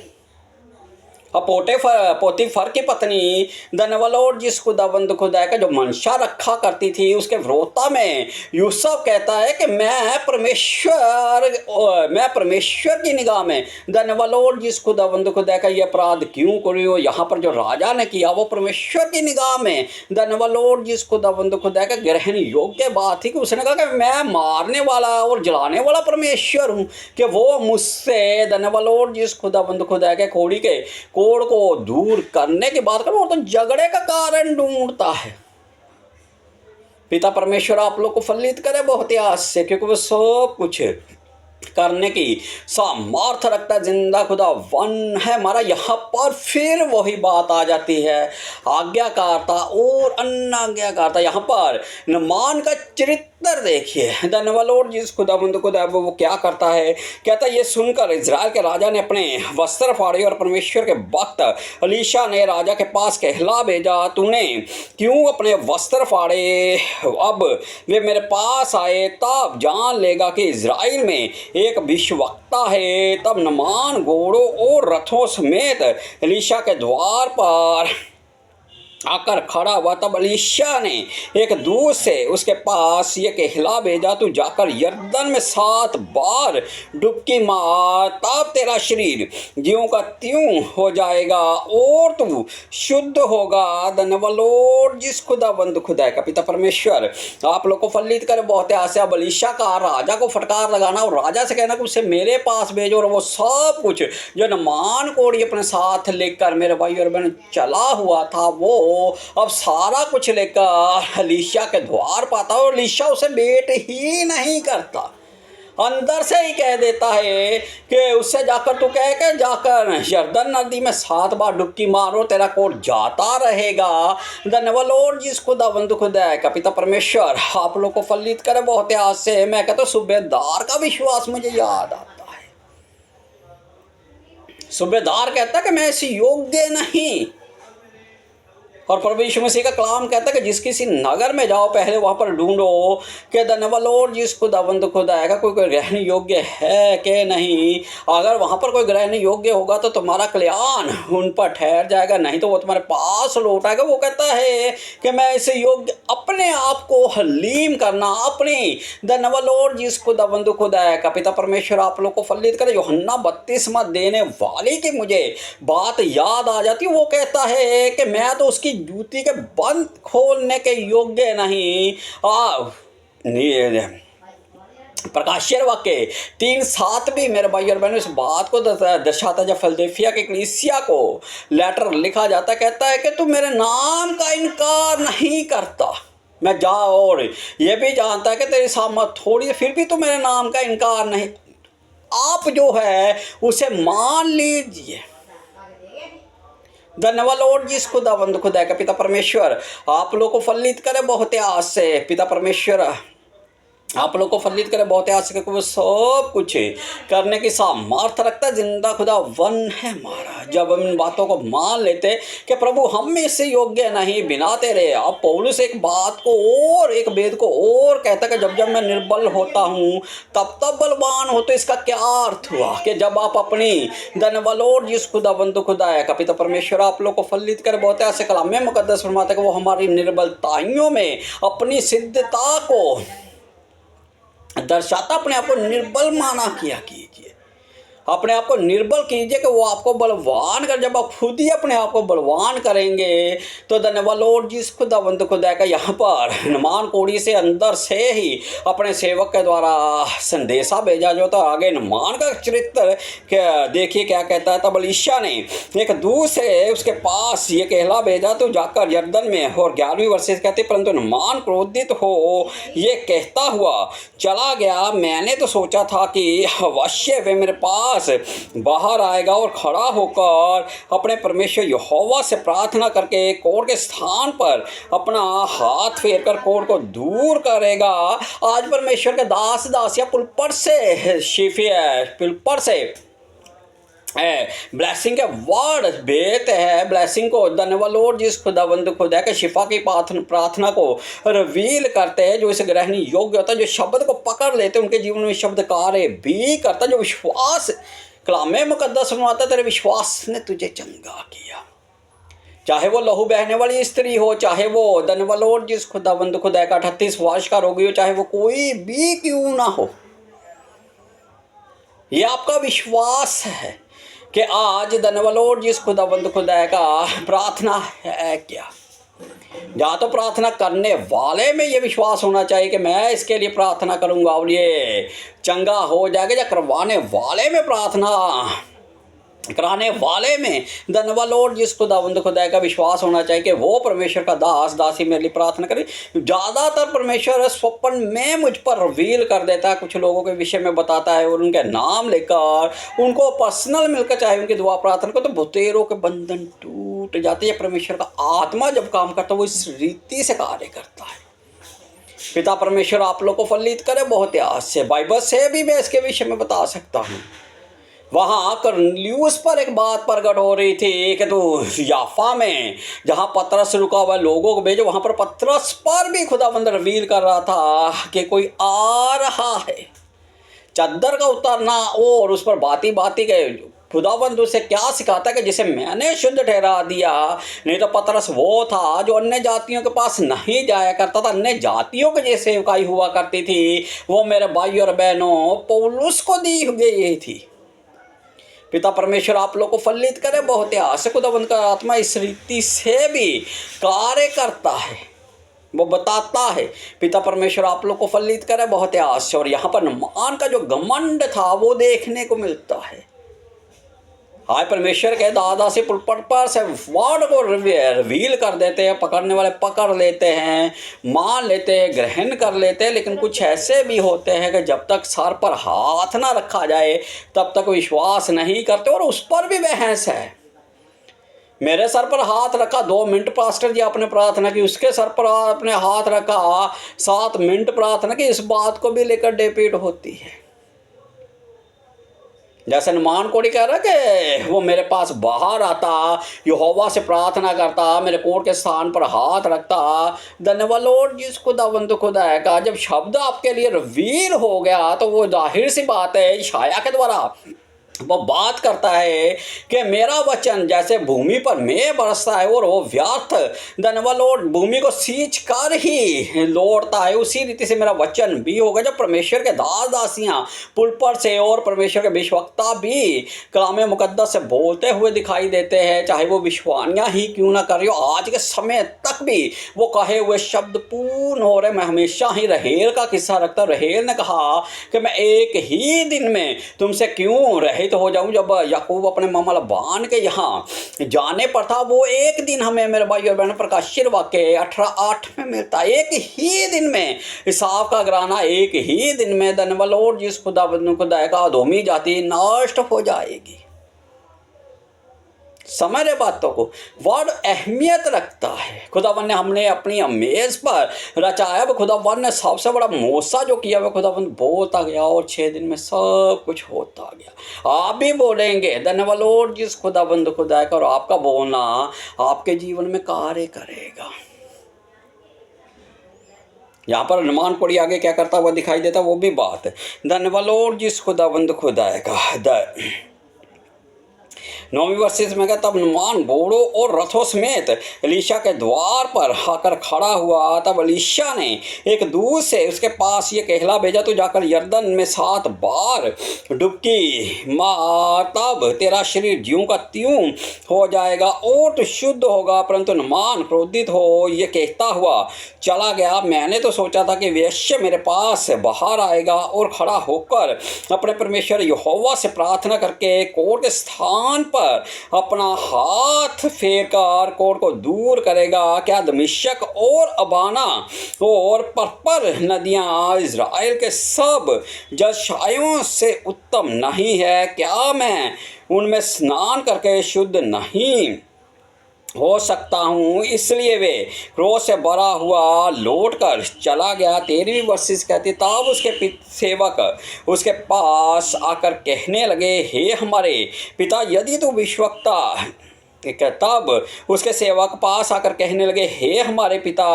अब पोतीफर की पत्नी धन्यवाद लॉर्ड जिस खुदावंद खुदा का जो मंशा रखा करती थी, उसके विरोधता में यूसुफ कहता है कि मैं परमेश्वर की निगाह में धन्यवाद लॉर्ड जिस खुदावंद खुदा का ये अपराध क्यों करी हो। यहाँ पर जो राजा ने किया वो परमेश्वर की निगाह में धन्यवाद लॉर्ड जिस खुदावंद खुदा का ग्रहण योग्य बात थी कि उसने कहा कि मैं मारने वाला और जलाने वाला परमेश्वर हूँ, कि वो मुझसे धन्यवाद लॉर्ड जिस खुदावंद खुदा के कोड़ को दूर करने की बात करो तो झगड़े का कारण ढूंढता है। पिता परमेश्वर आप लोग को फलित करे बहुत आस से, क्योंकि वो सब कुछ करने की सामर्थ रखता है। जिंदा खुदा वन है हमारा। यहाँ पर फिर वही बात आ जाती है, आज्ञाकारता और अनाज्ञाकारता। यहाँ पर नमान का चरित्र देखिए, धन्यवाद लॉर्ड जिस खुदावंद खुदा वो क्या करता है, कहता है ये सुनकर इज़राइल के राजा ने अपने वस्त्र फाड़े और परमेश्वर के भक्त एलीशा ने राजा के पास कहला भेजा, तूने क्यों अपने वस्त्र फाड़े? अब वे मेरे पास आए तब जान लेगा कि इज़राइल में एक भविष्यवक्ता है। तब नमान घोड़ों और रथों समेत एलीशा के द्वार पर आकर खड़ा हुआ। तब एलीशा ने एक दूत से उसके पास ये कहला भेजा, तू जाकर यरदन में 7 बार डुबकी मार, तब तेरा शरीर ज्यों का त्यों हो जाएगा और तू शुद्ध होगा। धन्यवाद लॉर्ड जिस खुदावंद खुदा का पिता परमेश्वर आप लोग को फलित करे बहुत आशा। अब एलीशा का राजा को फटकार लगाना और राजा से कहना कि उसे मेरे पास भेजो, और वो सब कुछ जो नमान कोड़ी अपने साथ लेकर मेरे भाई और बहन चला हुआ था वो अब सारा कुछ लेकर एलीशा के द्वार पाता और एलीशा उसे वेट ही नहीं करता, अंदर से ही कह देता है कि उससे जाकर तू कह के जाकर यरदन नदी में 7 बार डुबकी मारो, तेरा कोट जाता रहेगा। धन्यवाद लॉर्ड जिस खुदावंद खुदा का पिता परमेश्वर आप लोग को फलित करे बहुत आस से। मैं कहता हूँ सूबेदार का विश्वास मुझे याद आता है। सूबेदार कहता है कि मैं इस योग्य नहीं, और प्रभु यीशु मसीह का कलाम कहता है कि जिस किसी नगर में जाओ पहले वहाँ पर ढूंढो कि धन्यवाद लॉर्ड जिस खुदावंद खुदा आएगा कोई ग्रहण योग्य है कि नहीं। अगर वहाँ पर कोई ग्रहण योग्य होगा तो तुम्हारा कल्याण उन पर ठहर जाएगा, नहीं तो वो तुम्हारे पास लौट आएगा। वो कहता है कि मैं इसे योग्य अपने आप को हलीम करना अपनी धन्यवाद लॉर्ड जिस खुदावंद खुदा का पिता परमेश्वर आप लोग को फलित करे। यूहन्ना 32वां देने वाले की मुझे बात याद आ जाती है। वो कहता है कि मैं तो उसकी जूती के बंद खोलने के योग्य नहीं। प्रकाशित वाक्य 3:7 भी मेरे भाई और बहनों इस बात को दर्शाता। जब फिलदेल्फिया के कलीसिया को लेटर लिखा जाता कहता है कि तू मेरे नाम का इनकार नहीं करता, मैं जा और ये भी जानता है कि तेरी सामत थोड़ी है फिर भी तू मेरे नाम का इनकार नहीं, आप जो है उसे मान लीजिए। धन्यवाद लॉर्ड जिस खुदावंद खुदा का पिता परमेश्वर आप लोग को फलित करे बहुत आस से। पिता परमेश्वर आप लोग को फलित करे, बहुत आशा के वो सब कुछ करने की सामर्थ्य रखता है। जिंदा खुदा वन है हमारा। जब हम इन बातों को मान लेते कि प्रभु हम में से योग्य नहीं बिना तेरे। अब पौलुस एक बात को और एक वेद को और कहता है कि जब जब मैं निर्बल होता हूँ तब तब बलवान हो। तो इसका क्या अर्थ हुआ कि जब आप अपनी धन्यवाद और जिस खुदाबंद खुदा है का पिता परमेश्वर आप लोग को फलित करे, बहुत ऐसे कलाम में मुकद्दस फरमाता है कि वो हमारी निर्बलताइयों में अपनी सिद्धता को दर्शाता। अपने आप को निर्बल माना किया कीजिए, अपने आप को निर्बल कीजिए कि वो आपको बलवान कर। जब आप खुद ही अपने आप को बलवान करेंगे तो धन्यवाद लॉर्ड जिस खुदावंद खुदा का यहाँ पर नमान कोड़ी से अंदर से ही अपने सेवक के द्वारा संदेशा भेजा जो। तो आगे नमान का चरित्र देखिए क्या कहता है। तब एलीशा ने एक दूसरे उसके पास ये कहला भेजा तो जाकर यरदन में, और 11वीं वर्ष से कहते परंतु नमान क्रोधित हो ये कहता हुआ चला गया। मैंने तो सोचा था कि अवश्य वे मेरे पास बाहर आएगा और खड़ा होकर अपने परमेश्वर यहोवा से प्रार्थना करके कोढ़ के स्थान पर अपना हाथ फेरकर कोढ़ को दूर करेगा। आज परमेश्वर के दास दासिया पुलपर से शिफिया पुलपर से ब्लेसिंग के वर्ड भेजते हैं। ब्लेसिंग को धन्यवाद लॉर्ड जिस खुदावंद खुदा के शिफा की प्रार्थना को रिवील करते हैं, जो इसे ग्रहण योग्य होता है, जो शब्द को पकड़ लेते हैं, उनके जीवन में शब्द कार्य भी करता है। जो विश्वास कलामे मुकद्दस फरमाता है तेरे विश्वास ने तुझे चंगा किया। चाहे वो लहू बहने वाली स्त्री हो, चाहे वो धन्यवाद लॉर्ड जिस खुदावंद खुदा का 38 वर्ष का रोगी हो, चाहे वो कोई भी क्यों ना हो, ये आपका विश्वास है कि आज धन्यवाद लॉर्ड जिस खुदाबंद खुदा का प्रार्थना है क्या। या तो प्रार्थना करने वाले में ये विश्वास होना चाहिए कि मैं इसके लिए प्रार्थना करूंगा और ये चंगा हो जाएगा, या करवाने वाले में प्रार्थना कराने वाले में धन्यवाद लॉर्ड जिस खुदावंद खुदा का विश्वास होना चाहिए कि वो परमेश्वर का दास दासी मेरे लिए प्रार्थना करे। ज़्यादातर परमेश्वर स्वप्न में मुझ पर रिवील कर देता है, कुछ लोगों के विषय में बताता है और उनके नाम लेकर उनको पर्सनल मिलकर चाहे उनकी दुआ प्रार्थना को, तो भुतेरों के बंधन टूट जाते हैं। परमेश्वर का आत्मा जब काम करता है वो इस रीति से कार्य करता है। पिता परमेश्वर आप लोग को फलित करे। बहुत आस से बाइबल से भी मैं इसके विषय में बता सकता हूँ। वहाँ करन्यूस पर एक बात प्रकट हो रही थी कि तो याफा में जहाँ पतरस रुका हुआ लोगों को भेजो, वहाँ पर पतरस पर भी खुदाबंद रिवील कर रहा था कि कोई आ रहा है। चादर का उतारना और उस पर बाती बाती के खुदाबंद उसे क्या सिखाता है कि जिसे मैंने शुद्ध ठहरा दिया। नहीं तो पतरस वो था जो अन्य जातियों के पास नहीं जाया करता था, अन्य जातियों के जैसे सेवकाई हुआ करती थी। वो मेरे भाई और बहनों पौलुस को दी गई थी। पिता परमेश्वर आप लोग को फलित करे। बहुत आशा खुदाबंद का आत्मा इस रीति से भी कार्य करता है, वो बताता है। पिता परमेश्वर आप लोग को फलित करे। बहुत आशा। और यहाँ पर नमान का जो घमंड था वो देखने को मिलता है। हाय परमेश्वर के दादा से पुलपट पर से वर्ड को रिवील कर देते हैं, पकड़ने वाले पकड़ लेते हैं, मान लेते हैं, ग्रहण कर लेते हैं। लेकिन कुछ ऐसे भी होते हैं कि जब तक सर पर हाथ ना रखा जाए तब तक विश्वास नहीं करते, और उस पर भी बहस है। मेरे सर पर हाथ रखा 2 मिनट पास्टर जी आपने प्रार्थना की, उसके सर पर आपने हाथ रखा 7 मिनट प्रार्थना की। इस बात को भी लेकर डिबेट होती है। जैसे नमान कोड़ी कह रहा कि वो मेरे पास बाहर आता, यहोवा से प्रार्थना करता, मेरे कोढ़ के स्थान पर हाथ रखता। धन्यवाद लॉर्ड जिस खुदावंद खुदा है का जब शब्द आपके लिए रिवील हो गया तो वो जाहिर सी बात है यशायाह के द्वारा वो बात करता है कि मेरा वचन जैसे भूमि पर मेघ बरसता है और वो व्यर्थ धन्यवाद लॉर्ड भूमि को सींच कर ही लौटता है, उसी रीति से मेरा वचन भी होगा। जब परमेश्वर के दास दासियाँ पुलपर से और परमेश्वर के विश्वक्ता भी कलाम मुकद्दस से बोलते हुए दिखाई देते हैं, चाहे वो विश्वानियाँ ही क्यों ना कर रही हो, आज के समय तक भी वो कहे हुए शब्द पूर्ण हो रहे। मैं हमेशा ही रहेल का किस्सा रखता। रहेल ने कहा कि मैं एक ही दिन में तुमसे क्यों रहे तो हो जाऊं। जब याकूब अपने मामा लबान के यहाँ जाने पर था, वो एक दिन हमें मेरे भाई और बहनों प्रकाशित वाक्य 18:8 में मिलता है। एक ही दिन में हिसाब का घराना, एक ही दिन में धन्यवाद लॉर्ड जिस खुदा का अधोमी जाति नष्ट हो जाएगी। समझ रहे बातों को, वर्ड अहमियत रखता है। खुदावन ने हमने अपनी अमेज पर रचाया, वो खुदावन ने सबसे बड़ा मोसा जो किया वो खुदावन बोलता गया और 6 दिन में सब कुछ होता गया। आप भी बोलेंगे धन्यवाद लॉर्ड जिस खुदाबंद खुदा का, और आपका बोलना आपके जीवन में कार्य करेगा। यहाँ पर अनुमान कोड़ी आगे क्या करता हुआ दिखाई देता वो भी बात है। धन्यवाद लॉर्ड जिस खुदाबंद खुदा का 9वीं वर्षिस में तब नुमान घोड़ों और रथों समेत एलीशा के द्वार पर आकर खड़ा हुआ। तब एलीशा ने एक दूत से उसके पास ये कहला भेजा, तो जाकर यरदन में 7 बार डुबकी मार, तब तेरा शरीर ज्यों का त्यों हो जाएगा और तो शुद्ध होगा। परंतु नुमान क्रोधित हो ये कहता हुआ चला गया, मैंने तो सोचा था कि वेश्य मेरे पास बाहर आएगा और खड़ा होकर अपने परमेश्वर यहोवा से प्रार्थना करके कोट के स्थान पर अपना हाथ फेर कर कोट को दूर करेगा। क्या दमिश्क और अबाना और पर्पर नदियां इज़राइल के सब जलशायों से उत्तम नहीं है? क्या मैं उनमें स्नान करके शुद्ध नहीं हो सकता हूँ? इसलिए वे क्रोध से भरा हुआ लौट कर चला गया। 13वीं वर्षिस कहती, तब उसके सेवक उसके पास आकर कहने लगे, हे हमारे पिता, यदि तू विश्वक्ता, तब उसके सेवक पास आकर कहने लगे, हे हमारे पिता,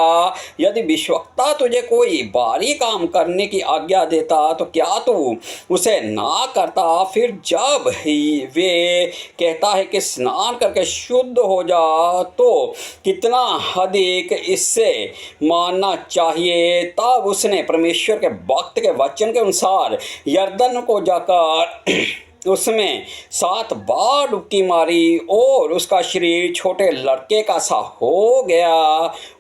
यदि विश्वक्ता तुझे कोई भारी काम करने की आज्ञा देता तो क्या तू उसे ना करता? फिर जब ही वे कहता है कि स्नान करके शुद्ध हो जा, तो कितना अधिक इससे मानना चाहिए। तब उसने परमेश्वर के भक्त के वचन के अनुसार यरदन को जाकर उसमें 7 बार डुबकी मारी और उसका शरीर छोटे लड़के का सा हो गया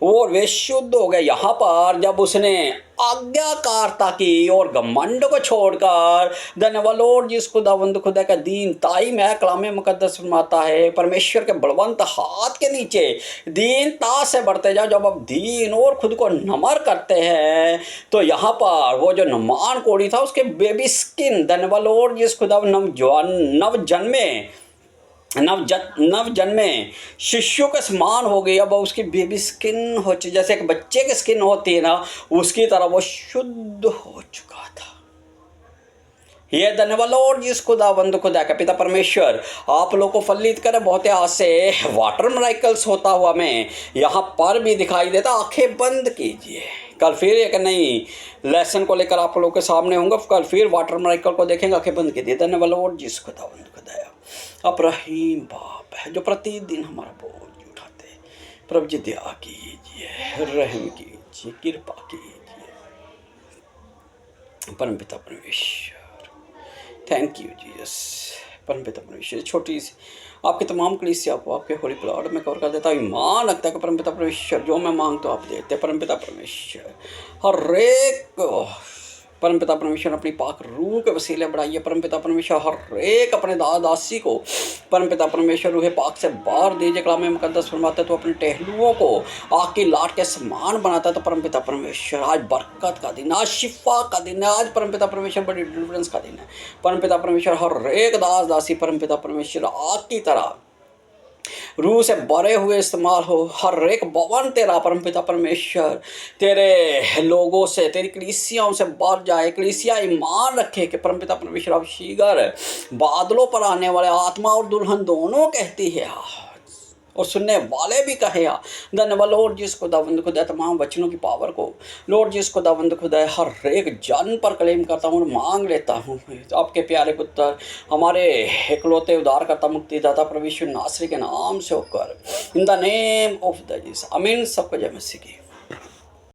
और वे शुद्ध हो गए। यहाँ पर जब उसने आज्ञाकारिता की और घमंड को छोड़कर धन्यवाद लॉर्ड जिस खुदावंद खुदा का दीन ताई में कलाम मुकद्दस फरमाता है, परमेश्वर के बलवंत हाथ के नीचे दीनता से बढ़ते जाओ। जब आप दीन और खुद को नमर करते हैं तो यहाँ पर वो जो नुमान कोड़ी था उसके बेबी स्किन धन्यवाद लॉर्ड जिस खुदा नव जन्मे शिशु के समान हो गई। अब उसकी बेबी स्किन हो, जैसे एक बच्चे की स्किन होती है ना, उसकी तरह वो शुद्ध हो चुका था। ये धन्यवाद लॉर्ड जिस खुदावंद खुदा का पिता परमेश्वर आप लोगों को फलित करे। बहुत आज से वाटर मिरेकल्स होता हुआ मैं यहाँ पर भी दिखाई देता। आंखें बंद कीजिए, कल फिर एक नई लेसन को लेकर आप लोगों के सामने होंगे। कल फिर वाटर मिरेकल को देखेंगे। आंखें बंद कीजिए। धन्यवाद लॉर्ड जिस खुदावंद खुदा आप रहीम बाप है जो प्रतिदिन हमारा बोझ उठाते। प्रभु जी दया कीजिए, रहम कीजिए, कृपा कीजिए। परमपिता परमेश्वर, थैंक यू जीसस। परमपिता परमेश्वर, छोटी सी आपके तमाम कलीसिया को आपके होली ब्लड में कवर कर देता हूँ। ईमान रखता है कि परमपिता परमेश्वर जो मैं मांगता हूँ आप देते। परमपिता परमेश्वर हर एक परमपिता परमेश्वर अपनी पाक रूह के वसीले बढ़ाइए। परमपिता परमेश्वर हर एक अपने दासी को परमपिता परमेश्वर रूह पाक से बाहर दीजिए। कलाम मुकद्दस फरमाते तो अपने टहलुओं को आग की लाट के समान बनाता है। तो परमपिता परमेश्वर आज बरकत का दिन, आज शिफा का दिन है, आज परमपिता परमेश्वर बड़ी डिलीवरेंस का दिन है। परमपिता परमेश्वर हर एक दासी परमपिता परमेश्वर आग की तरह रूह से भरे हुए इस्तेमाल हो। हर एक भवन तेरा परमपिता परमेश्वर तेरे लोगों से, तेरी कलीसियाओं से भर जाए। कलीसिया ईमान रखे कि परमपिता परमेश्वर अब शीघ्र बादलों पर आने वाले आत्मा और दुल्हन दोनों कहती है और सुनने वाले भी कहे। धन्यवाद लॉर्ड जिस खुदावंद खुदा तमाम वचनों की पावर को लॉर्ड जिस खुदावंद खुदा हर एक जन पर क्लेम करता हूँ और मांग लेता हूँ। आपके प्यारे पुत्र हमारे इकलौते उद्धार करता मुक्तिदाता प्रभु यीशु नासरी के नाम से होकर in the name of the Jesus, आमीन। सबको जय मसीह की।